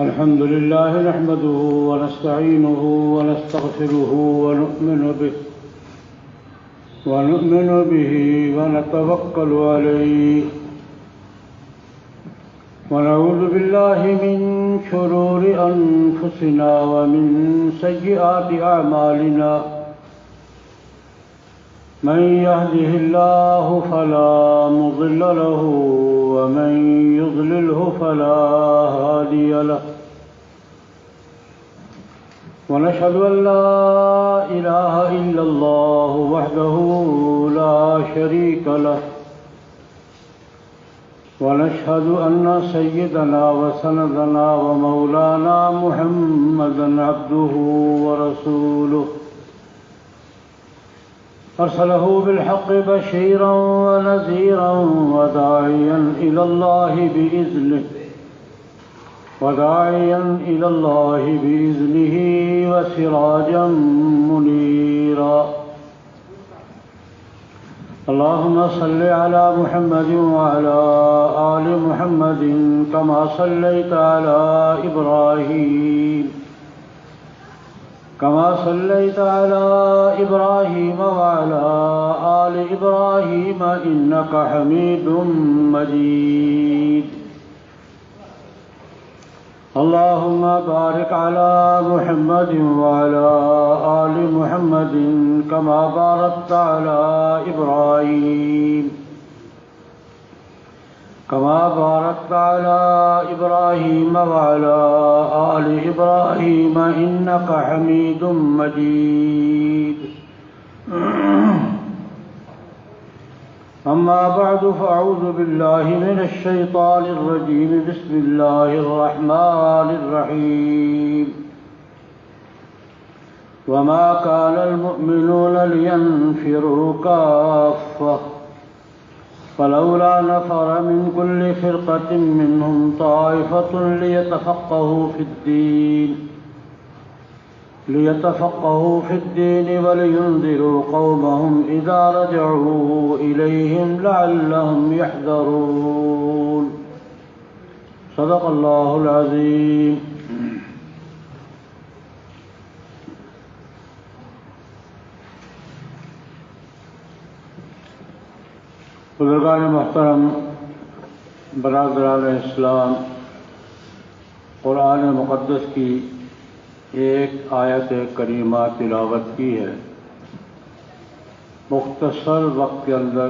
الحمد لله نحمده ونستعينه ونستغفره ونؤمن به ونتوكل عليه ونعوذ بالله من شرور أنفسنا ومن سيئات أعمالنا من يهده الله فلا مضل له ومن يضلله فلا هادي له ونشهد أن لا إله إلا الله وحده لا شريك له ونشهد أن سيدنا وسندنا ومولانا محمدا عبده ورسوله أرسله بالحق بشيرا ونذيرا وداعيا إلى الله بإذنه وسراجا منيرا اللهم صل على محمد وعلى آل محمد كما صليت على إبراهيم وعلى آل إبراهيم إنك حميد مجيد اللهم بارك على محمد وعلى آل محمد كما باركت على إبراهيم وعلى آل إبراهيم إنك حميد مجيد أما بعد فأعوذ بالله من الشيطان الرجيم بسم الله الرحمن الرحيم وما كان المؤمنون لينفروا كافة فلولا نفر من كل فرقة منهم طائفة ليتفقهوا في الدين ولينذروا قومهم إذا رجعوا إليهم لعلهم يحذرون صدق الله العظيم بزرگان محترم، برادران اسلام، قرآن مقدس کی ایک آیت کریمہ تلاوت کی ہے۔ مختصر وقت کے اندر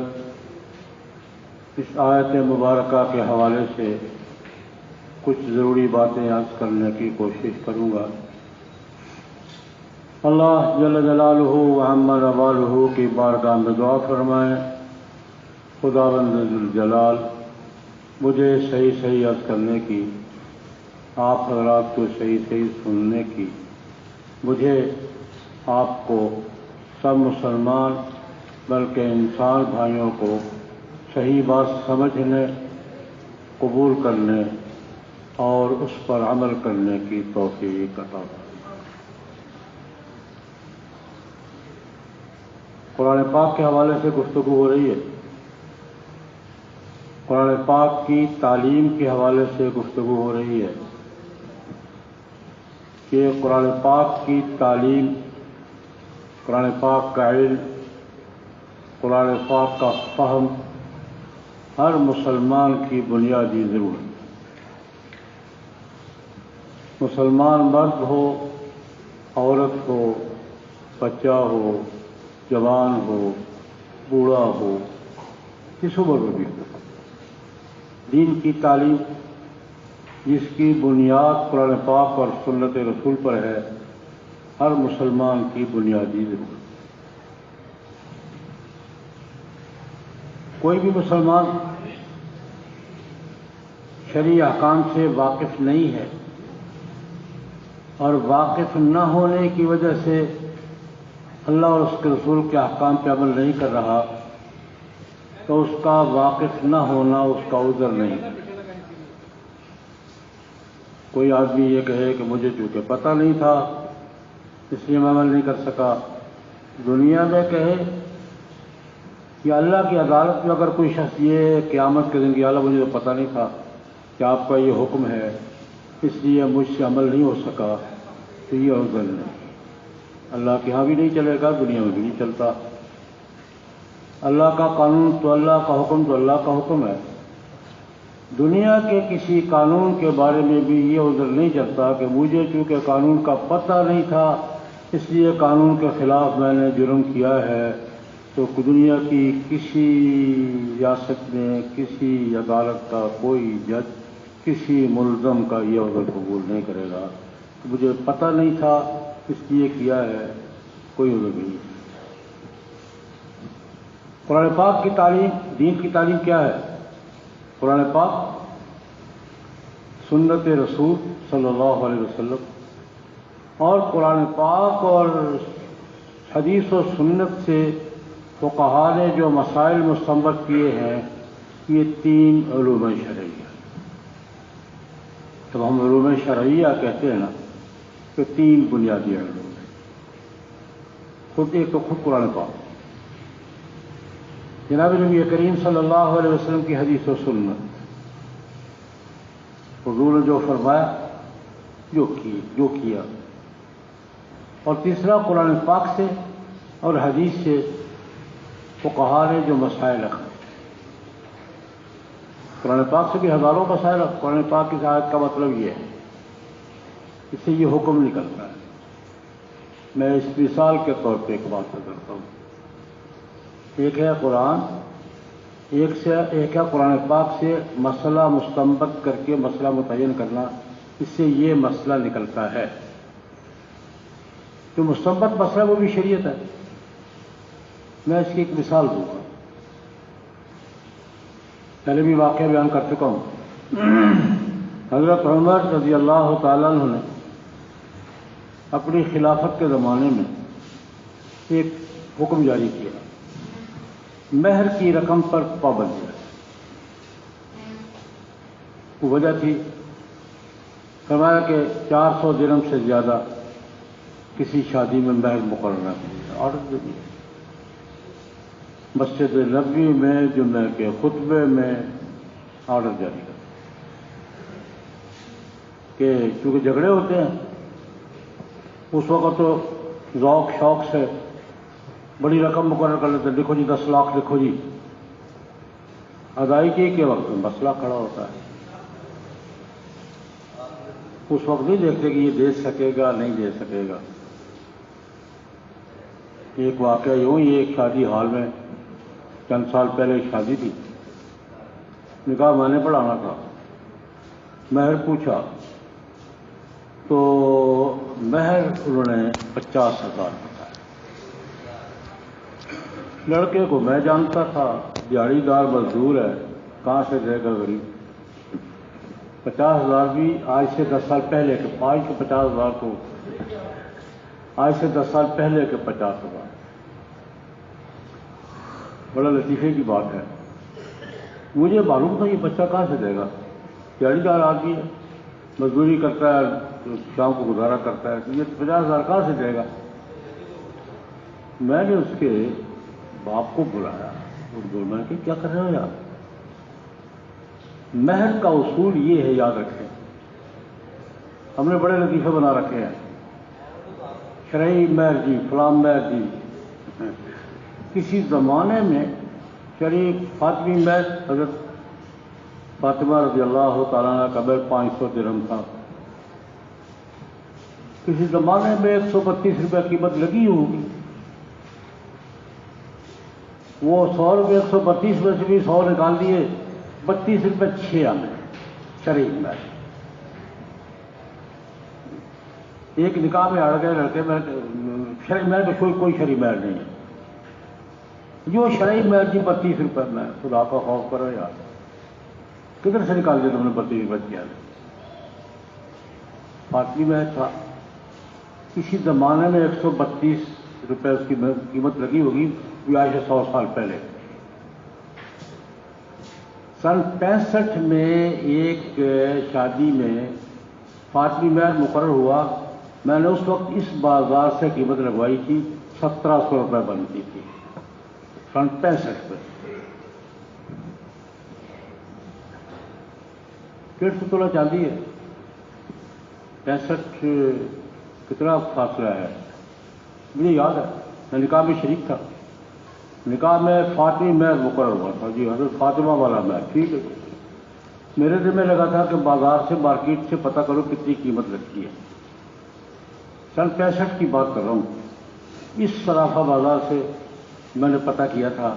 اس آیت مبارکہ کے حوالے سے کچھ ضروری باتیں عرض کرنے کی کوشش کروں گا۔ اللہ جل جلالہ وعم نوالہ کی بارگاہ میں دعا فرمائیں، خداوند ذوالجلال مجھے صحیح عرض کرنے کی، آپ حضرات کو صحیح سننے کی، مجھے آپ کو سب مسلمان بلکہ انسان بھائیوں کو صحیح بات سمجھنے، قبول کرنے اور اس پر عمل کرنے کی توفیق عطا فرمائے۔ قرآن پاک کے حوالے سے گفتگو ہو رہی ہے، قرآن پاک کی تعلیم کے حوالے سے گفتگو ہو رہی ہے کہ قرآن پاک کی تعلیم، قرآن پاک کا علم، قرآن پاک کا فہم ہر مسلمان کی بنیادی ضرورت ہے۔ مسلمان مرد ہو، عورت ہو، بچہ ہو، جوان ہو، بوڑھا ہو، کس عمر میں بھی ہو، دین کی تعلیم جس کی بنیاد قرآن پاک اور سنت رسول پر ہے، ہر مسلمان کی بنیادی ضرورت۔ کوئی بھی مسلمان شرعی احکام سے واقف نہیں ہے اور واقف نہ ہونے کی وجہ سے اللہ اور اس کے رسول کے احکام پہ عمل نہیں کر رہا، تو اس کا واقف نہ ہونا اس کا عذر نہیں۔ کوئی آدمی یہ کہے کہ مجھے چونکہ پتہ نہیں تھا اس لیے میں عمل نہیں کر سکا، دنیا میں کہے کہ اللہ کی عدالت میں اگر کوئی شخص یہ قیامت کے دن کی اللہ مجھے تو پتہ نہیں تھا کہ آپ کا یہ حکم ہے اس لیے مجھ سے عمل نہیں ہو سکا، تو یہ عذر نہیں۔ اللہ کے ہاں بھی نہیں چلے گا، دنیا میں بھی نہیں چلتا۔ اللہ کا قانون تو اللہ کا حکم تو اللہ کا حکم ہے۔ دنیا کے کسی قانون کے بارے میں بھی یہ عذر نہیں چلتا کہ مجھے چونکہ قانون کا پتہ نہیں تھا اس لیے قانون کے خلاف میں نے جرم کیا ہے، تو دنیا کی کسی ریاست میں کسی عدالت کا کوئی جج کسی ملزم کا یہ عذر قبول نہیں کرے گا۔ مجھے پتہ نہیں تھا اس لیے کیا ہے، کوئی عذر نہیں۔ قرآن پاک کی تعلیم، دین کی تعلیم کیا ہے؟ قرآن پاک، سنت رسول صلی اللہ علیہ وسلم، اور قرآن پاک اور حدیث و سنت سے فقہاء نے جو مسائل مستنبط کیے ہیں، یہ تین علوم شرعیہ۔ جب ہم علوم شرعیہ کہتے ہیں نا تو تین بنیادی علوم ہیں۔ خود ایک تو خود قرآن پاک، جناب نبی کریم صلی اللہ علیہ وسلم کی حدیث و سنت، حضور نے جو فرمایا، جو کیا، اور تیسرا قرآن پاک سے اور حدیث سے فقہاء نے جو مسائل رکھے۔ قرآن پاک سے بھی ہزاروں مسائل، قرآن پاک کی آیت کا مطلب یہ ہے، اس سے یہ حکم نکلتا ہے۔ میں اس مثال کے طور پہ ایک بات کرتا ہوں۔ ایک ہے قرآن، ایک ہے قرآن پاک سے مسئلہ مستنبط کر کے مسئلہ متعین کرنا، اس سے یہ مسئلہ نکلتا ہے۔ جو مستنبط مسئلہ وہ بھی شریعت ہے۔ میں اس کی ایک مثال دوں گا، پہلے بھی واقعہ بیان کر چکا ہوں۔ حضرت عمر رضی اللہ تعالیٰ عنہ نے اپنی خلافت کے زمانے میں ایک حکم جاری کیا، مہر کی رقم پر پابندی ہے۔ وہ وجہ تھی، فرمایا کہ 400 درہم سے زیادہ کسی شادی میں مہر مقرر نہ کیا۔ آرڈر دے دیا۔ مسجد نبوی میں جمعہ کے خطبے میں آرڈر جاری کر کہ چونکہ جھگڑے ہوتے ہیں، اس وقت تو ذوق شوق سے بڑی رقم مقرر کر لیتے، لکھو جی 10 لاکھ لکھو جی، ادائیگی کے وقت میں مسئلہ کھڑا ہوتا ہے۔ اس وقت نہیں دیکھتے کہ یہ دے سکے گا نہیں دے سکے گا۔ ایک واقعہ یوں ہی، ایک شادی ہال میں چند سال پہلے شادی تھی، نکاح میں نے پڑھانا تھا، مہر پوچھا تو مہر انہوں نے 50,000 بتایا۔ لڑکے کو میں جانتا تھا، دیہڑی دار مزدور ہے، کہاں سے دے گا غریب؟ 50,000 بھی آج سے 10 سال پہلے کے، آج کے 50,000 کو آج سے 10 سال پہلے کے 50,000، بڑا لطیفے کی بات ہے۔ مجھے معلوم تھا یہ بچہ کہاں سے دے گا، دیہڑی دار آدمی ہے، مزدوری کرتا ہے، شام کو گزارا کرتا ہے، یہ 50,000 کہاں سے دے گا؟ میں نے اس کے باپ کو بلایا اور میں کہ کیا کر رہے ہو یار؟ مہر کا اصول یہ ہے، یاد رکھیں، ہم نے بڑے لطیفے بنا رکھے ہیں، شرعی مہر جی، فلاں مہر جی۔ کسی زمانے میں شرعی فاطمی مہر، حضرت فاطمہ رضی اللہ تعالیٰ عنہ کا مہر 500 درہم تھا۔ کسی زمانے میں 132 روپے قیمت لگی ہوگی، وہ 100 روپے 132 میں سے بھی 100 نکال دیے، 32 روپے 6 آنے شرعی مہر۔ ایک نکاح میں اڑ گئے لڑکے میں، شرعی مہر کا کوئی شرعی مہر نہیں ہے، جو شرعی مہر جی 32 روپے میں، خدا کا خوف کرو یار، کدھر سے نکال دیا تم نے 32 روپے کیا؟ فاطمی مہر تھا، کسی زمانے میں 132 روپے اس کی قیمت لگی ہوگی، آج سے 100 سال پہلے۔ سن 65 میں ایک شادی میں فاطمی مہر مقرر ہوا، میں نے اس وقت اس بازار سے قیمت لگوائی تھی، 1700 روپے بنتی تھی، سن 65 میں 150 تولہ چاندی ہے، 65 کتنا فاصلہ ہے مجھے یاد ہے، میں نکاح میں شریک تھا، نکاح میں فاطمی مہر مقرر ہوا تھا، جی حضرت فاطمہ والا مہر، ٹھیک ہے۔ میرے دل میں لگا تھا کہ بازار سے مارکیٹ سے پتہ کرو کتنی قیمت لگتی ہے، سن 65 کی بات کر رہا ہوں۔ اس صرافہ بازار سے میں نے پتہ کیا تھا،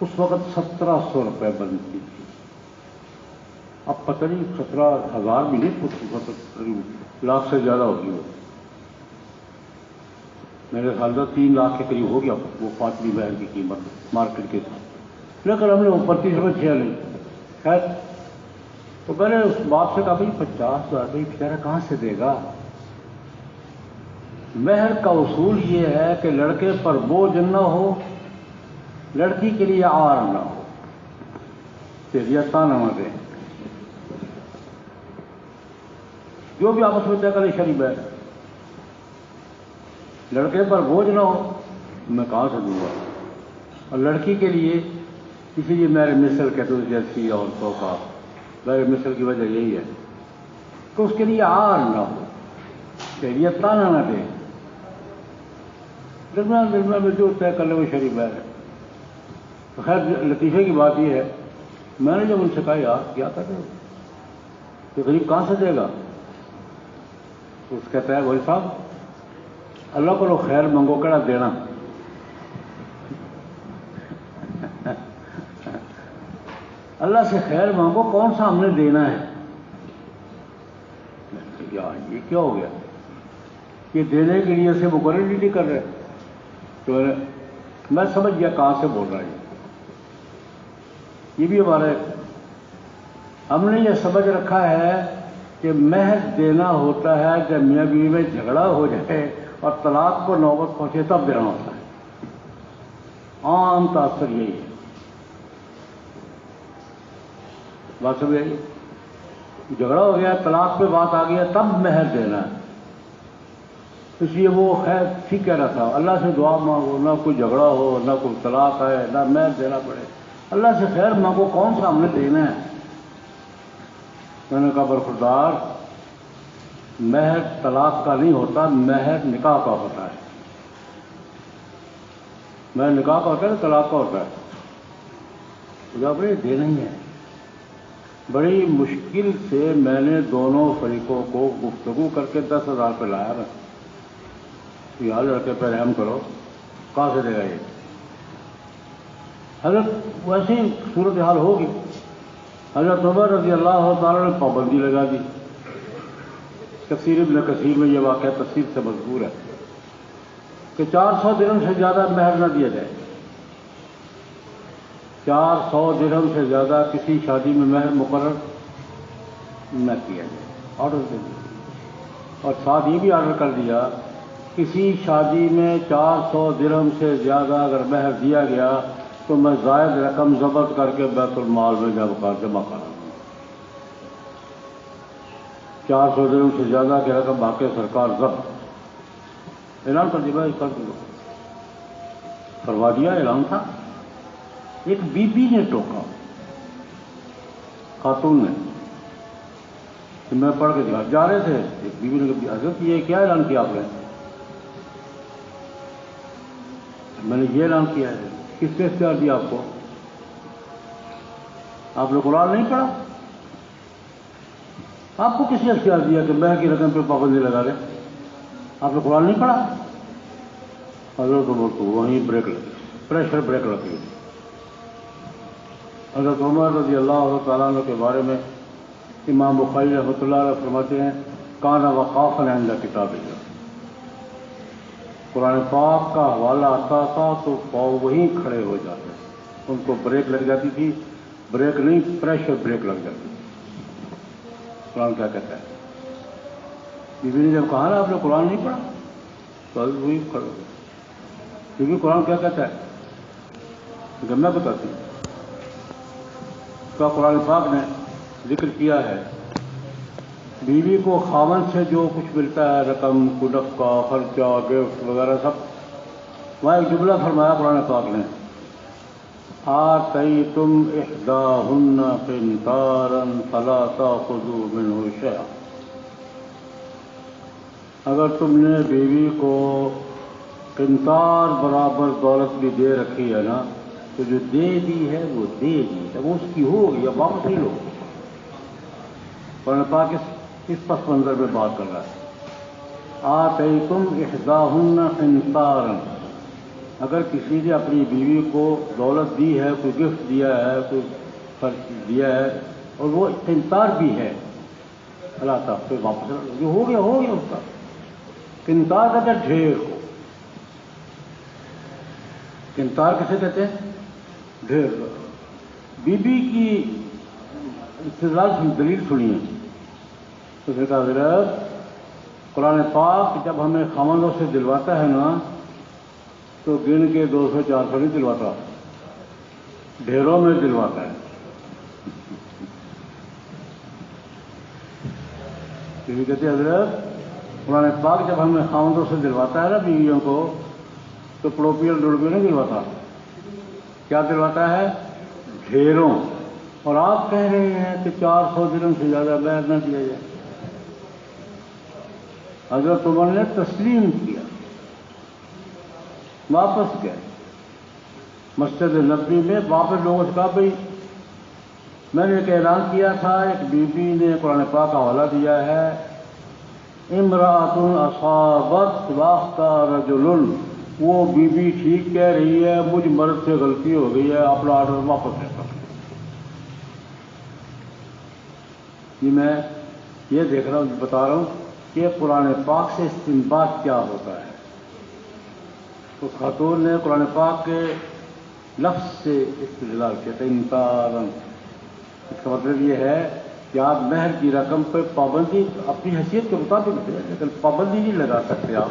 اس وقت 1700 روپے بنتی تھی، اب پتہ نہیں 17,000 بھی نہیں، کچھ لاکھ سے زیادہ ہوگی وہ، میرے خیال میں 3 لاکھ کے قریب ہو گیا وہ فاطمی مہر کی قیمت مارکیٹ کے ساتھ، لیکن ہم نے اوپر 30 روپے چھیا نہیں، خیر تو میں نے اس باپ سے کہا بھائی 50,000 روپئے بیچارہ کہاں سے دے گا؟ مہر کا اصول یہ ہے کہ لڑکے پر بوجھ نہ ہو، لڑکی کے لیے عار نہ ہو، تانا نہ دیں، جو بھی آپس میں طے کرے شریف ہے، لڑکے پر بوجھ نہ ہو میں کہاں سے دوں گا، اور لڑکی کے لیے اسی لیے میرے مثل کہتے ہیں جیسی عورتوں کا میرے مثل کی وجہ یہی ہے کہ اس کے لیے عار نہ ہو، شریعت تانا نہ دے، درمیان میں جو طے کر لے وہ شریف ہے۔ خیر لطیفے کی بات یہ ہے، میں نے جب ان سے کہا یار کیا کرتے کہ غریب کہاں سے دے گا، تو اس کہتا ہے وہی صاحب اللہ کو لو خیر منگو کہڑا دینا، اللہ سے خیر مانگو کون سا ہم نے دینا ہے۔ یہ کیا ہو گیا، یہ دینے کے لیے اسے مقرر نہیں کر رہے، تو میں سمجھ گیا کہاں سے بول رہا ہے۔ یہ بھی ہمارے ہم نے یہ سمجھ رکھا ہے کہ مہر دینا ہوتا ہے جب میاں بیوی میں جھگڑا ہو جائے اور طلاق کو نوبت پہنچے تب دینا ہوتا ہے، عام تاثر یہی ہے، بات سمجھ آئی؟ جھگڑا ہو گیا، طلاق پہ بات آ گئی تب مہر دینا ہے، اس لیے وہ خیر ٹھیک کہہ رہا تھا اللہ سے دعا مانگو، نہ کوئی جھگڑا ہو، نہ کوئی طلاق ہے، نہ مہر دینا پڑے، اللہ سے خیر مانگو کون سا ہم نے دینا ہے۔ میں نے کہا برخوردار مہر طلاق کا نہیں ہوتا، مہر نکاح کا ہوتا ہے، مہر نکاح کا ہوتا ہے، طلاق کا ہوتا ہے، دینا ہی ہے۔ بڑی مشکل سے میں نے دونوں فریقوں کو گفتگو کر کے 10,000 پہ لایا، میں یار لڑکے پہ رحم کرو، کہاں سے دے گا یہ؟ حضرت ویسے ہی صورتحال ہوگی، حضرت عمر رضی اللہ تعالیٰ نے پابندی لگا دی، کثیر ابن کثیر میں یہ واقعہ تفصیل سے مذکور ہے کہ 400 درہم سے زیادہ مہر نہ دیا جائے، 400 درہم سے زیادہ کسی شادی میں مہر مقرر نہ کیا جائے، آرڈر دے دیا، اور ساتھ یہ بھی آرڈر کر دیا کسی شادی میں 400 درہم سے زیادہ اگر مہر دیا گیا تو میں زائد رقم ضبط کر کے بیت المال میں جمع کرا دوں، 400 درہم سے زیادہ کی رقم باقی سرکار ضبط اعلان کر دیا، کر دوں کروا دیا، اعلان تھا۔ ایک بی بی نے ٹوکا، خاتون نے، میں پڑھ کے جا رہے تھے، ایک بی بی نے کہا حضرت یہ کیا اعلان کیا آپ نے؟ میں نے یہ اعلان کیا ہے، کس نے اختیار دیا آپ کو؟ آپ نے قرآن نہیں پڑھا؟ آپ کو کس نے اختیار دیا کہ مہر کی رقم پہ پابندی لگا لیں؟ آپ نے قرآن نہیں پڑھا؟ حضرت عمر کو وہیں بریک لگی، پریشر بریک لگی۔ حضرت عمر رضی اللہ تعالیٰ عنہ کے بارے میں امام بخاری رحمۃ اللہ علیہ فرماتے ہیں کان وقافا عند کتاب اللہ، قرآن پاک کا حوالہ آتا تھا تو وہیں کھڑے ہو جاتے، ان کو بریک لگ جاتی تھی، بریک نہیں پریشر بریک لگ جاتی تھی۔ قرآن کیا کہتا ہے؟ بی بی نے جب کہا نا آپ نے قرآن نہیں پڑھا تو وہی کھڑے ہو گئے، کیونکہ قرآن کیا کہتا ہے کہ میں بتاتی ہوں، کا قرآن پاک نے ذکر کیا ہے بیوی کو خاوند سے جو کچھ ملتا ہے رقم، نفقہ، خرچہ، گفٹ وغیرہ سب، وہاں ایک جملہ فرمایا قرآن پاک نے آتیتم احداہن قنطارا فلا تأخذوا منہ شیئا، اگر تم نے بیوی کو قنطار برابر دولت بھی دے رکھی ہے نا، تو جو دے دی ہے وہ دے دی ہے، وہ اس کی ہو یا واپس نہیں لو۔ قرآن پاک اس پس منظر میں بات کر رہا ہے۔ آتیتم احداہن قنطارا، اگر کسی نے اپنی بیوی کو دولت دی ہے، کوئی گفٹ دیا ہے، کوئی خرچ دیا ہے، اور وہ قنطار بھی ہے، اللہ تعالیٰ پہ واپس جو ہو گیا اس کا۔ قنطار کہتے ہیں ڈھیر کو، قنطار کسے کہتے ہیں؟ ڈھیر۔ بی بی کی استدلال دلیل سنیے۔ تو اس نے کہا حضرت قرآن پاک جب ہمیں خامندوں سے دلواتا ہے نا، تو گن کے 200 400 نہیں دلواتا، ڈھیروں میں دلواتا ہے۔ بیوی کہتے ہیں حضرت قرآن پاک جب ہمیں خامندوں سے دلواتا ہے نا بیویوں کو، تو پڑوپیل ڈڑپیل نہیں دلواتا، کیا دلواتا ہے؟ ڈھیروں۔ اور آپ کہہ رہے ہیں کہ 400 درہم سے زیادہ مہر نہ دیا جائے۔ حضرت عمر نے تسلیم کیا، واپس گئے مسجد نبوی میں، واپس لوگوں سے کہا بھائی میں نے ایک اعلان کیا تھا، ایک بی بی نے قرآن پاک کا حوالہ دیا ہے، امرأۃ اصابت واختار رجل، وہ بی بی ٹھیک کہہ رہی ہے، مجھ مرد سے غلطی ہو گئی ہے، اپنا آرڈر واپس لے کر۔ جی میں یہ دیکھ رہا ہوں، بتا رہا ہوں کہ قرآن پاک سے استنباط کیا ہوتا ہے۔ تو خاتون نے قرآن پاک کے لفظ سے استدلال کیا تھا، انکارن۔ اس کا مطلب یہ ہے کہ آپ مہر کی رقم پہ پابندی اپنی حیثیت کے مطابق دیں، لیکن پابندی نہیں لگا سکتے آپ۔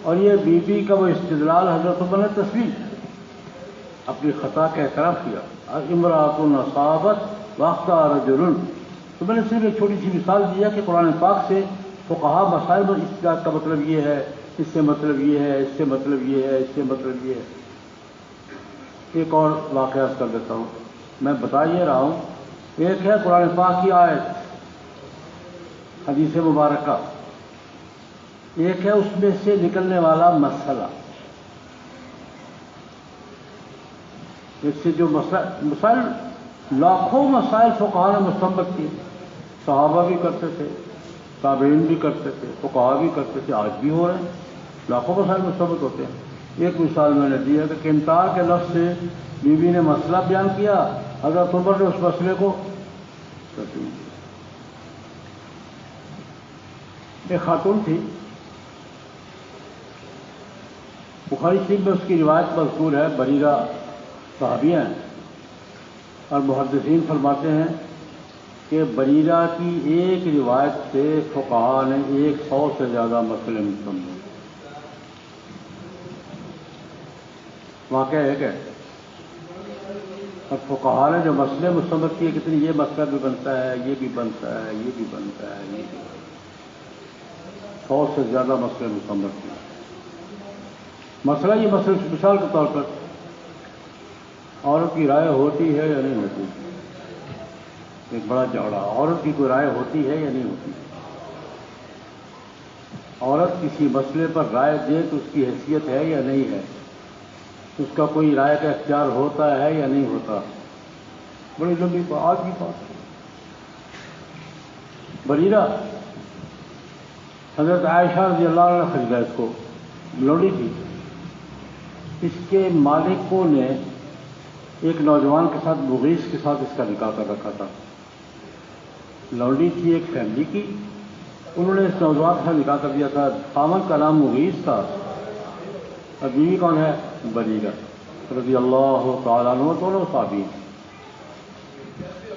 اور یہ بی بی کا وہ استدلال حضرت عمر نے تسلیم اپنی خطا کا اعتراف کیا، امرأۃ اصابت واختار رجل۔ تو میں نے صرف ایک چھوٹی سی مثال دیا کہ قرآن پاک سے فقہا مسائل میں اس کا مطلب یہ ہے، اس سے مطلب یہ ہے، اس سے مطلب یہ ہے، اس سے مطلب یہ ہے۔ ایک اور واقعہ کر دیتا ہوں، میں بتا یہ رہا ہوں۔ ایک ہے قرآن پاک کی آیت، حدیث مبارکہ، ایک ہے اس میں سے نکلنے والا مسئلہ۔ اس سے جو مسائل لاکھوں مسائل فقہا نے مستنبط کیے، صحابہ بھی کرتے تھے، تابعین بھی کرتے تھے، فقہا بھی کرتے تھے، آج بھی ہو رہے ہیں، لاکھوں مسائل مستنبط ہوتے ہیں۔ ایک مثال میں نے دی ہے کہ قنطار کے لفظ سے بی بی نے مسئلہ بیان کیا، حضرت عمر نے اس مسئلے کو تسلیم کیا۔ ایک خاتون تھی، بخاری شریف میں اس کی روایت مذکور ہے، بریرہ صحابیہ ہیں، اور محدثین فرماتے ہیں کہ بریرہ کی ایک روایت سے فقہا نے 100 سے زیادہ مسئلے مستنبط۔ واقعہ ایک ہے، اور فقہا نے جو مسئلے مستنبط کیے کتنی، یہ مسئلہ بھی بنتا ہے، یہ بھی بنتا ہے، یہ بھی بنتا ہے، یہ بھی بنتا ہے، 100 سے زیادہ مسئلے مستنبط کیے۔ مسئلہ یہ مسئلہ مثال کے طور پر عورت کی رائے ہوتی ہے یا نہیں ہوتی، ایک بڑا چوڑا، عورت کی کوئی رائے ہوتی ہے یا نہیں ہوتی۔ عورت کسی مسئلے پر رائے دے تو اس کی حیثیت ہے یا نہیں ہے، اس کا کوئی رائے کا اختیار ہوتا ہے یا نہیں ہوتا۔ بڑی لمبی آج کی بات۔ بریرہ حضرت عائشہ رضی اللہ عنہ نے خریدا، اس کو لوڑی تھی، اس کے مالکوں نے ایک نوجوان کے ساتھ، مغیث کے ساتھ اس کا نکاح کر رکھا تھا۔ لوڈی تھی ایک فیملی کی، انہوں نے اس نوجوان کا نکاح کر دیا تھا، خامد کا نام مغیث تھا، اور بیوی کون ہے؟ بریرہ رضی اللہ تعالیٰ عنہ، دونوں صحابی۔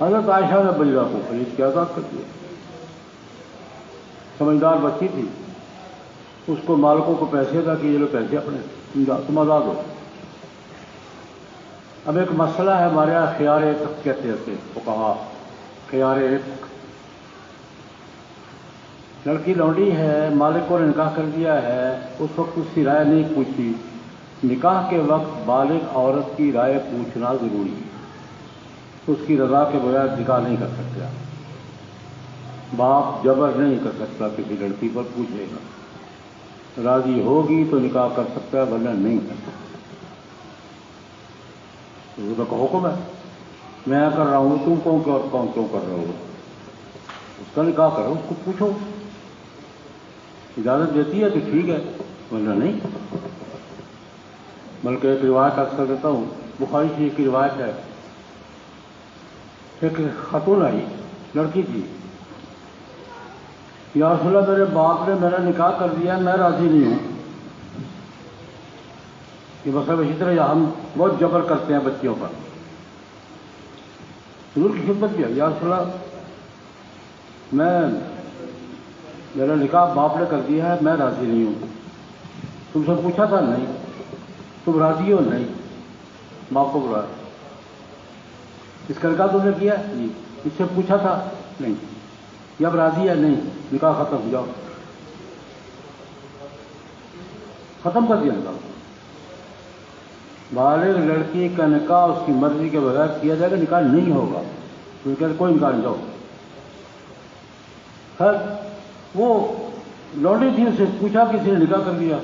حضرت عائشہ نے بریرہ کو خرید کے آزاد کر دیا، سمجھدار بچی تھی، اس کو مالکوں کو پیسے تھا کہ یہ لوگ پیسے اپنے تم آزاد ہو۔ اب ایک مسئلہ ہے ہمارے یہاں خیار عتق کہتے تھے فقہا، خیار عتق۔ لڑکی لوڈی ہے، مالکوں نے نکاح کر دیا ہے، اس وقت اس کی رائے نہیں پوچھی۔ نکاح کے وقت بالغ عورت کی رائے پوچھنا ضروری ہے، اس کی رضا کے بغیر نکاح نہیں کر سکتے آپ۔ باپ جبر نہیں کر سکتا کسی لڑکی پر، پوچھے گا، راضی ہوگی تو نکاح کر سکتا ہے ورنہ نہیں کر سکتا۔ حضور کا حکم ہے، میں کر رہا ہوں، تم کون کیوں کر رہے ہو؟ اس کا نکاح کرو، اس کو پوچھو، اجازت دیتی ہے تو ٹھیک ہے ورنہ نہیں۔ بلکہ ایک روایت اکثر دیتا ہوں، بخاری شریف کی روایت ہے، ایک خاتون آئی، لڑکی تھی، یا رسول اللہ میرے باپ نے میرا نکاح کر دیا، میں راضی نہیں ہوں۔ یہ مطلب اسی طرح ہم بہت جبر کرتے ہیں بچیوں پر۔ حضور کی خدمت کیا، یا رسول اللہ میرا نکاح باپ نے کر دیا ہے، میں راضی نہیں ہوں۔ تم سے پوچھا تھا؟ نہیں۔ تم راضی ہو؟ نہیں۔ باپ کو بلایا، اس کا نکاح تم نے کیا؟ جی۔ اس سے پوچھا تھا؟ نہیں۔ یہ اب راضی ہے؟ نہیں۔ نکاح ختم ہو جاؤ، ختم کر دیا نکاح۔ بالغ لڑکی کا نکاح اس کی مرضی کے بغیر کیا جائے گا، نکاح نہیں ہوگا، کیونکہ کوئی نکاح نہیں جاؤ۔ خیر وہ لونڈی تھی، اسے پوچھا کسی نے نکاح کر دیا۔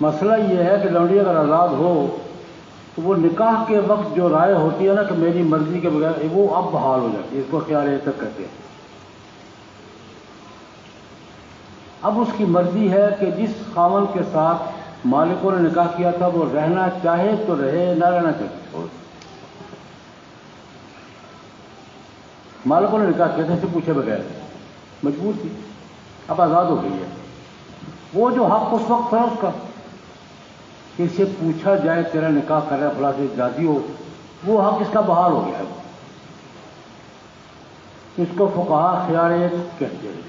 مسئلہ یہ ہے کہ لونڈی اگر آزاد ہو تو وہ نکاح کے وقت جو رائے ہوتی ہے نا کہ میری مرضی کے بغیر، وہ اب بحال ہو جاتی ہے، اس کو خیال تک کہتے ہیں۔ اب اس کی مرضی ہے کہ جس خاوند کے ساتھ مالکوں نے نکاح کیا تھا وہ رہنا چاہے تو رہے، نہ رہنا چاہے۔ مالکوں نے نکاح کیا تھا، اسے پوچھے بغیر، مجبور تھی، اب آزاد ہو گئی ہے۔ وہ جو حق اس وقت تھا اس کا کہ اسے پوچھا جائے تیرا نکاح کر رہا ہے فلاں سے، راضی ہو، وہ حق اس کا بحال ہو گیا ہے۔ اس کو فقہا خیاریت کہتے ہیں۔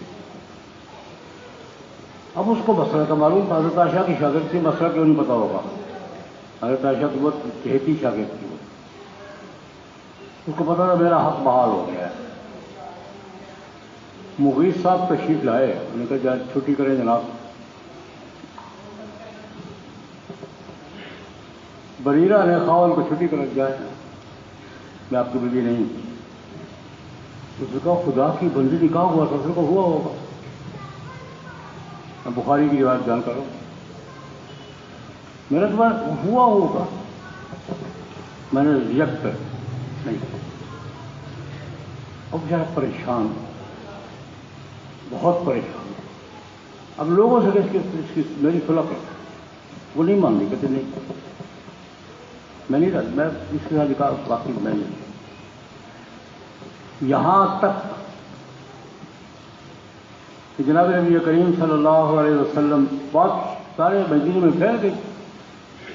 اب اس کو مسئلہ کا معلوم، حضرت عائشہ کی شاگرد تھی، مسئلہ کیوں نہیں پتا ہوگا؟ حضرت عائشہ کی بہت چہیتی شاگرد تھی، اس کو پتا تھا میرا حق بحال ہو گیا ہے۔ مغیث صاحب تشریف لائے، انہوں نے کہا چھٹی کریں جناب۔ بریرہ نے خاوند کو چھٹی کر جائے، میں آپ کی بیوی نہیں۔ اس نے کہا خدا کی بندی نکاح ہوا تھا، اس کو ہوا ہوگا۔ میں بخاری کی روایت بیان کروں، میرا تمہارا ہوا ہوگا، میں نے ریجیکٹ نہیں۔ اب ذرا پریشان، بہت پریشان۔ اب لوگوں سے کہ اس کی میری خلق ہے، وہ نہیں مان لی، کہتے نہیں میں نہیں رہا، میں اس کے ساتھ نکاح باقی میں نہیں۔ یہاں تک کہ جناب نبی کریم صلی اللہ علیہ وسلم بات سارے مدینے میں پھیل گئی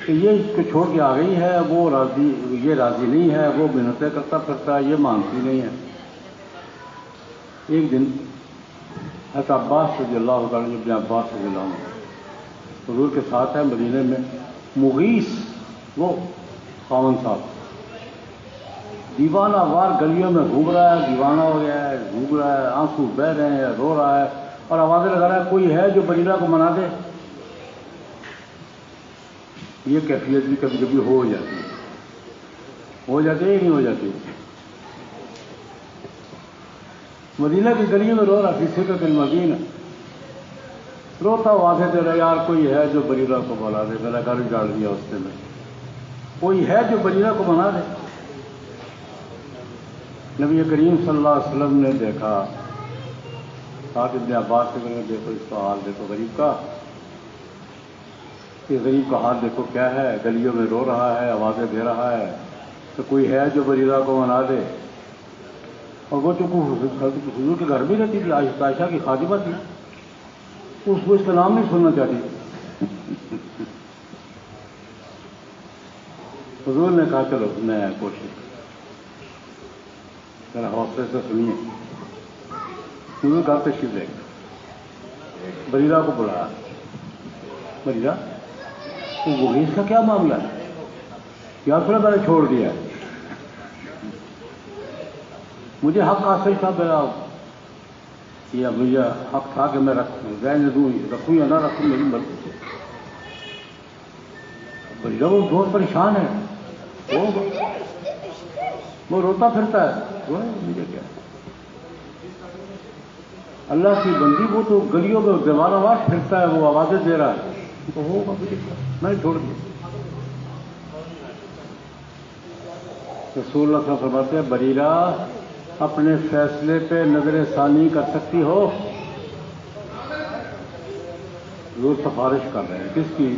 کہ یہ اس کو چھوڑ کے آ گئی ہے، وہ راضی، یہ راضی نہیں ہے، وہ محنتیں کرتا پھرتا ہے، یہ مانتی نہیں ہے۔ ایک دن حضرت عباس رضی اللہ تعالیٰ، ابن عباس رضی اللہ عنہ حضور کے ساتھ ہے مدینے میں، مغیث وہ خاوند صاحب دیوانہ وار گلیوں میں گھوم رہا ہے، دیوانہ ہو گیا ہے، گھوم رہا ہے، آنسو بہہ رہے ہیں، رو رہا ہے اور آوازیں لگا رہا ہے کوئی ہے جو بریرہ کو منا دے۔ یہ کیفیت بھی کبھی کبھی ہو جاتی ہے، ہو جاتی ہے نہیں ہو جاتی۔ مدینہ کی گلیوں میں رو رہا، فی سکۃ المدینہ، روتا واضح دے رہا یار کوئی ہے جو بریرہ کو بلا دے، میرا گھر اجاڑ دیا اس نے، کوئی ہے جو بریرہ کو منا دے۔ نبی کریم صلی اللہ علیہ وسلم نے دیکھا، ساتھ ابن عباس سے کہا دیکھو اس کا حال دیکھو غریب کا، یہ غریب کا حال دیکھو کیا ہے، گلیوں میں رو رہا ہے، آوازیں دے رہا ہے، تو کوئی ہے جو بریرہ کو منا دے۔ اور وہ چونکہ حضور کے گھر بھی رہتی تھی، عائشہ کی خادمہ تھی، اس کو اس کا نام نہیں سننا چاہتی۔ حضور نے کہا چلو میں کوشش، ذرا حوصلے سے سنیے۔ حضور کا تشریف لے گئے، بریرہ کو بلایا، بریرہ تو مغیث کا کیا معاملہ ہے؟ یا پھر میں نے چھوڑ دیا، مجھے حق حاصل تھا، میرا یہ مجھے حق تھا کہ میں رہنے دوں، رکھوں یا نہ رکھوں میری مرضی۔ بریرہ وہ بہت پریشان ہے، وہ روتا پھرتا ہے، مجھے کیا اللہ کی بندی وہ تو گلیوں میں دیوار آواز پھرتا ہے، وہ آوازیں دے رہا ہے، تو ہوگا میں چھوڑ دیا۔ رسول اللہ صلی اللہ علیہ وسلم فرماتے ہیں بریرہ اپنے فیصلے پہ نظر ثانی کر سکتی ہو؟ وہ سفارش کر رہے ہیں کس کی؟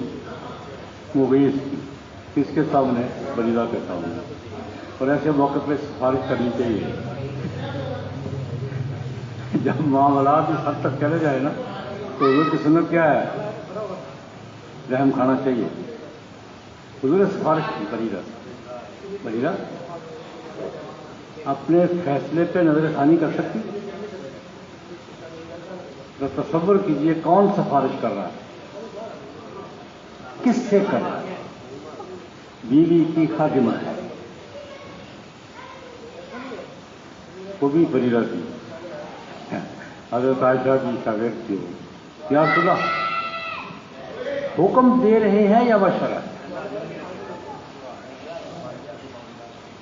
مغیث کی۔ کس کے سامنے؟ بریرہ کے سامنے۔ اور ایسے موقع پہ سفارش کرنی چاہیے جب معاملات اس حد تک چلے جائے نا، تو حضور کی سنت کیا ہے؟ رحم کھانا چاہیے۔ حضور نے سفارش کی بریرہ اپنے فیصلے پہ نظر ثانی کر سکتی؟ تو تصور کیجئے کون سفارش کر رہا ہے، کس سے کر رہا ہے؟ بیوی کی خادمہ ہے، وہ بھی بریرہ کی، حضرت عائشہ کی شاگرد تھی وہ۔ یا رسول اللہ حکم دے رہے ہیں یا مشورہ؟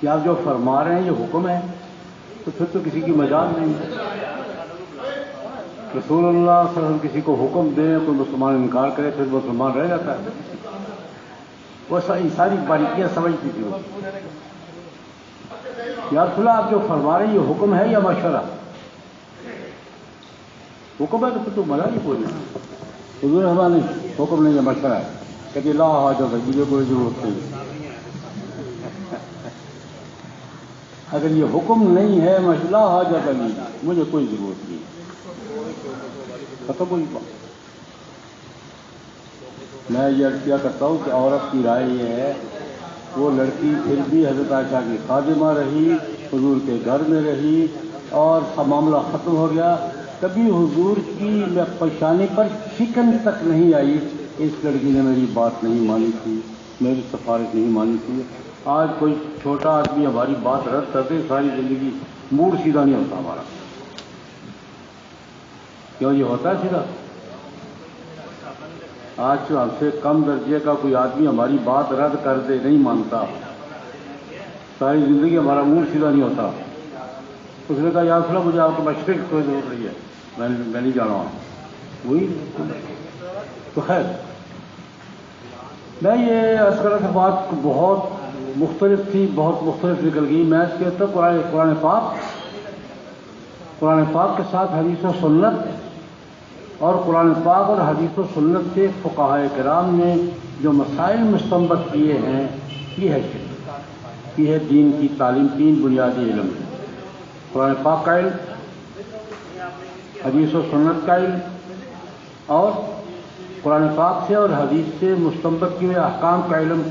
کہ آپ جو فرما رہے ہیں یہ حکم ہے، تو پھر تو کسی کی مجال نہیں ہے۔ رسول اللہ صلی اللہ علیہ وسلم کسی کو حکم دیں، کوئی مسلمان انکار کرے، پھر مسلمان رہ جاتا ہے۔ وہ ساری باریکیاں سمجھتی تھی وہ۔ یا رسول اللہ آپ جو فرما رہے ہیں یہ حکم ہے یا مشورہ؟ حکم ہے تو پھر تو مزہ نہیں کوئی نہیں۔ حضور ہمارا نہیں، حکم نہیں ہے، مشورہ ہے۔ کہتے لا حاجت ہے، مجھے کوئی ضرورت نہیں۔ اگر یہ حکم نہیں ہے لا حاجت نہیں، مجھے کوئی ضرورت نہیں، ختم ہوئی بات۔ میں یہ عرض کیا کرتا ہوں کہ عورت کی رائے یہ ہے، وہ لڑکی پھر بھی حضرت عائشہ کی خادمہ رہی، حضور کے گھر میں رہی، اور معاملہ ختم ہو گیا۔ کبھی حضور کی پریشانی پر شکن تک نہیں آئی، اس لڑکی نے میری بات نہیں مانی تھی، میری سفارش نہیں مانی تھی۔ آج کوئی چھوٹا آدمی ہماری بات رد کرتے ساری زندگی موڈ سیدھا نہیں ہوتا ہمارا۔ کیوں یہ ہوتا ہے سیدھا؟ آج جو ہم سے کم درجے کا کوئی آدمی ہماری بات رد کر دے، نہیں مانتا، ساری زندگی ہمارا موڈ سیدھا نہیں ہوتا۔ اس نے کہا یا رسول اللہ مجھے آپ کو مشورے کی کوئی ضرورت نہیں ہے، میں نہیں جانا ہوں۔ وہی تو خیر، میں یہ عسکرہ سے بات بہت مختلف تھی، بہت مختلف نکل گئی۔ میں اس کے اندر قرآن پاک کے ساتھ حدیث و سنت، اور قرآن پاک اور حدیث و سنت سے فقہائے کرام نے جو مسائل مستنبط کیے ہیں، یہ ہے شرک، یہ ہے دین کی تعلیم۔ تین بنیادی علم ہے: قرآن پاک کا علم، حدیث و سنت کا علم، اور قرآن پاک سے اور حدیث سے مستنبط کیے ہوئے احکام کا علم۔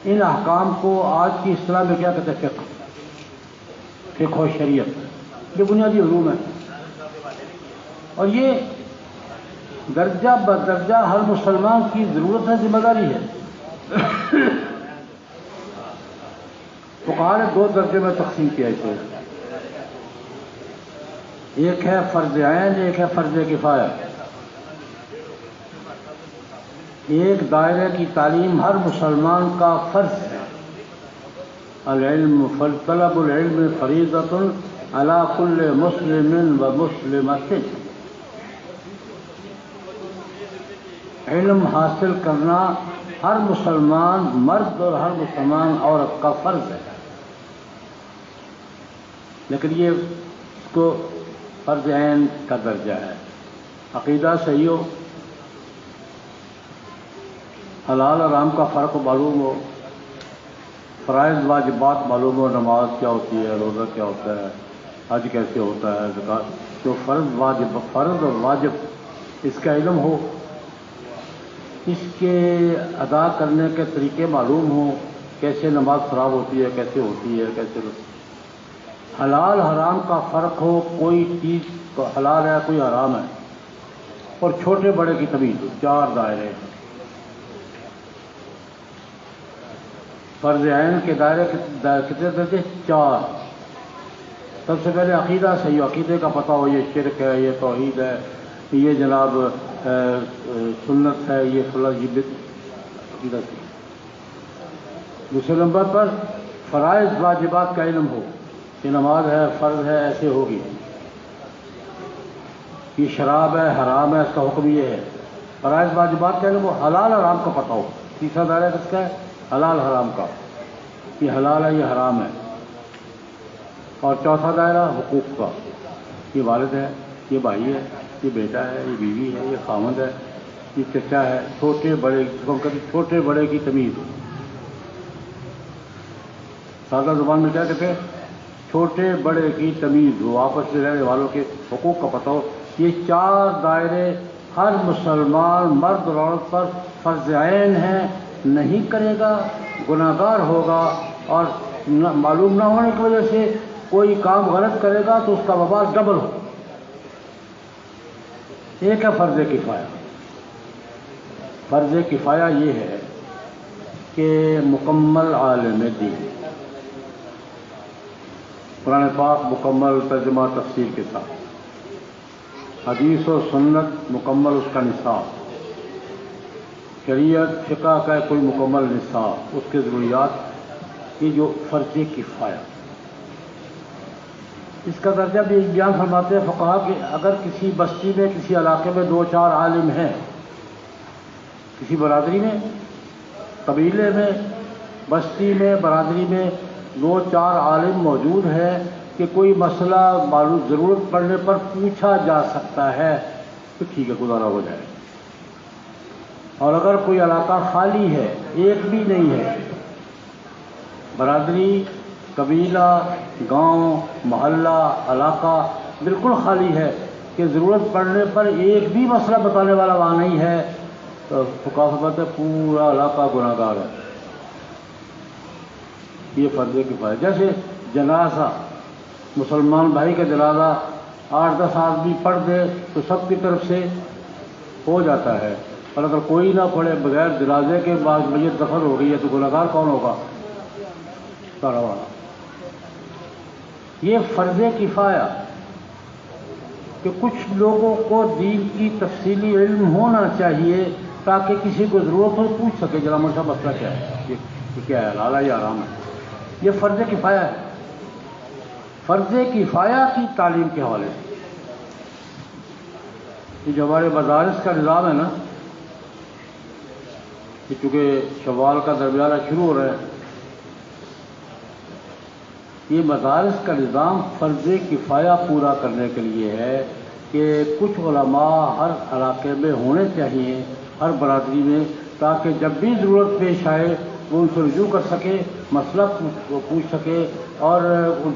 ان احکام کو آج کی اصطلاح میں کیا کہتے ہیں؟ فقہ و شریعت، یہ بنیادی علوم ہے، اور یہ درجہ بدرجہ ہر مسلمان کی ضرورت ہے، ذمہ داری ہے۔ فقہاء نے دو درجے میں تقسیم کیا اسے، ایک ہے فرض عین، ایک ہے فرض کفایہ۔ ایک دائرے کی تعلیم ہر مسلمان کا فرض ہے، العلم طلب العلم فریضۃ علی کل مسلم و مسلمۃ۔ علم حاصل کرنا ہر مسلمان مرد اور ہر مسلمان عورت کا فرض ہے، لیکن یہ اس کو فرض عین کا درجہ ہے۔ عقیدہ صحیح ہو، حلال حرام کا فرق معلوم ہو، فرائض واجبات معلوم ہو، نماز کیا ہوتی ہے، روزہ کیا ہوتا ہے، حج کیسے ہوتا ہے، زکوٰۃ، جو فرض اور واجب اس کا علم ہو، اس کے ادا کرنے کے طریقے معلوم ہوں، کیسے نماز خراب ہوتی ہے، کیسے ہوتی ہے، کیسے حلال حرام کا فرق ہو، کوئی چیز حلال ہے کوئی حرام ہے، اور چھوٹے بڑے کی تمیز، چار دائرے۔ فرض عین کے دائرے کتنے درجے؟ چار۔ سب سے پہلے عقیدہ صحیح ہو، عقیدے کا پتہ ہو، یہ شرک ہے، یہ توحید ہے، یہ جناب سنت ہے، یہ فلاں، یہ عقیدہ صحیح۔ دوسرے نمبر پر فرائض واجبات کا علم ہو کہ نماز ہے، فرض ہے، ایسے ہوگی۔ یہ شراب ہے، حرام ہے، اس کا حکم یہ ہے۔ فرائض واجبات کہنے وہ حلال حرام کا پتہ ہو۔ تیسرا دائرہ کس کا ہے؟ حلال حرام کا، یہ حلال ہے، یہ حرام ہے۔ اور چوتھا دائرہ حقوق کا، یہ والد ہے، یہ بھائی ہے، یہ بیٹا ہے، یہ بیوی ہے، یہ خامند ہے، یہ چچا ہے، چھوٹے بڑے کی تمیز ہو۔ سادہ زبان میں کیا کہتے ہیں؟ چھوٹے بڑے کی تمیز ہو، آپس میں رہنے والوں کے حقوق کا پتہ ہو۔ یہ چار دائرے ہر مسلمان مرد اور عورت پر فرض عین ہیں، نہیں کرے گا گناہگار ہوگا، اور معلوم نہ ہونے کی وجہ سے کوئی کام غلط کرے گا تو اس کا وبال ڈبل ہو۔ ایک ہے فرض کفایہ۔ فرض کفایہ یہ ہے کہ مکمل عالم دین، قرآن پاک مکمل ترجمہ تفسیر کے ساتھ، حدیث و سنت مکمل اس کا نصاب، شریعت فقہ کا کوئی مکمل نصاب، اس کے ضروریات، یہ جو فرض کفایہ، اس کا درجہ بھی بیان فرماتے ہیں فقہا کہ اگر کسی بستی میں، کسی علاقے میں 2-4 عالم ہیں، کسی برادری میں، قبیلے میں، بستی میں، برادری میں 2-4 عالم موجود ہیں کہ کوئی مسئلہ معلوم ضرورت پڑنے پر پوچھا جا سکتا ہے تو ٹھیک ہے، گزارا ہو جائے۔ اور اگر کوئی علاقہ خالی ہے، ایک بھی نہیں ہے، برادری، قبیلہ، گاؤں، محلہ، علاقہ بالکل خالی ہے کہ ضرورت پڑنے پر ایک بھی مسئلہ بتانے والا وہاں نہیں ہے، تو فقہا فرماتے ہیں پورا علاقہ گناہگار ہے۔ یہ فرض کفایہ۔ جیسے جنازہ، مسلمان بھائی کا جنازہ 8-10 آدمی پڑھ دے تو سب کی طرف سے ہو جاتا ہے، اور اگر کوئی نہ پڑھے، بغیر جنازے کے بعد میت دفن ہو گئی ہے تو گناہگار کون ہوگا؟ سارا والا۔ یہ فرض کفایہ کہ کچھ لوگوں کو دین کی تفصیلی علم ہونا چاہیے تاکہ کسی کو ضرورت ہو پوچھ سکے ذرا مرشا مسئلہ کیا ہے، یہ کیا ہے، حلال ہے یا حرام ہے۔ یہ فرض کفایہ ہے۔ فرض کفایہ کی تعلیم کے حوالے سے یہ جو ہمارے مدارس کا نظام ہے نا، کہ چونکہ شوال کا درمیانہ شروع ہو رہا ہے، یہ مدارس کا نظام فرض کفایہ پورا کرنے کے لیے ہے کہ کچھ علماء ہر علاقے میں ہونے چاہیے، ہر برادری میں، تاکہ جب بھی ضرورت پیش آئے وہ ان سے رجوع کر سکے، مسئلہ پوچھ سکے اور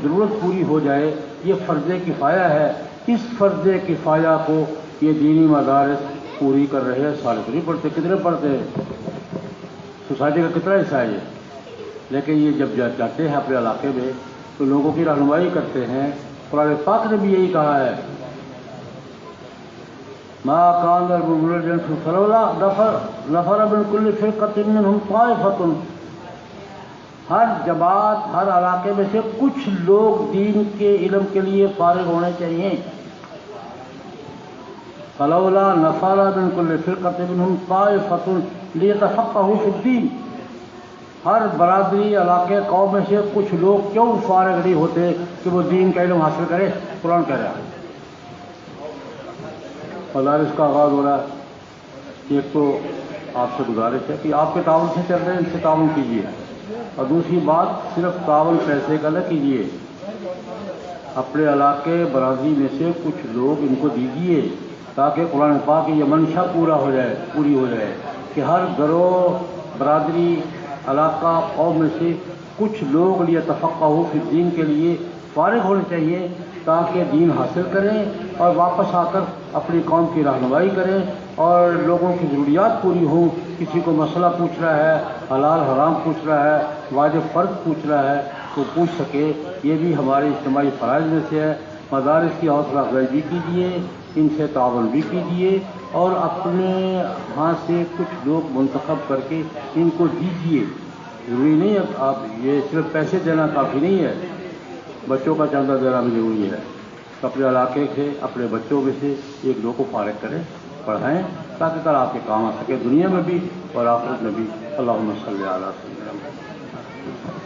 ضرورت پوری ہو جائے۔ یہ فرض کفایہ ہے۔ اس فرض کفایہ کو یہ دینی مدارس پوری کر رہے ہیں۔ سارے تو نہیں پڑھتے، کتنے پڑھتے ہیں؟ سوسائٹی کا کتنا حصہ ہے یہ؟ لیکن یہ جب جاتے ہیں اپنے علاقے میں تو لوگوں کی رہنمائی کرتے ہیں۔ قرآن پاک نے بھی یہی کہا ہے، ما کان المؤمنون فلولا نفر من كل فرقة منهم طائفة، ہر جماعت، ہر علاقے میں سے کچھ لوگ دین کے علم کے لیے فارغ ہونے چاہیے۔ فلولا نفر من كل فرقة منهم طائفة ليتفقهوا في الدين، ہر برادری، علاقے، قوم میں سے کچھ لوگ کیوں فارغ نہیں ہوتے کہ وہ دین کا علم حاصل کرے؟ قرآن کہہ رہا ہے۔ مدارس کا آغاز ہو رہا ہے۔ ایک تو آپ سے گزارش ہے کہ آپ کے تعاون سے چل رہے ہیں، ان سے تعاون کیجیے، اور دوسری بات صرف تعاون پیسے کا نہ کیجیے، اپنے علاقے، برادری میں سے کچھ لوگ ان کو دیجیے تاکہ قرآن پاک کی یہ منشا پوری ہو جائے کہ ہر گروہ، برادری، علاقہ، قوم میں سے کچھ لوگ لیتفقہوا فی الدین کے لیے فارغ ہونے چاہیے تاکہ دین حاصل کریں اور واپس آ کر اپنی قوم کی رہنمائی کریں اور لوگوں کی ضروریات پوری ہوں۔ کسی کو مسئلہ پوچھ رہا ہے، حلال حرام پوچھ رہا ہے، واجب فرض پوچھ رہا ہے تو پوچھ سکے۔ یہ بھی ہمارے اجتماعی فرائض میں سے ہے۔ مدارس کی حوصلہ افزائی بھی کیجیے، ان سے تعاون بھی کیجیے، اور اپنے ہاں سے کچھ لوگ منتخب کر کے ان کو دیجیے۔ ضروری نہیں ہے آپ یہ صرف پیسے دینا کافی نہیں ہے، بچوں کا چندہ دینا بھی ضروری ہے۔ اپنے علاقے سے، اپنے بچوں میں سے ایک دو کو فارغ کریں، پڑھائیں تاکہ کل آپ کے کام آ سکے، دنیا میں بھی اور آخرت میں بھی۔ اللہم صلی علی سیدنا محمد۔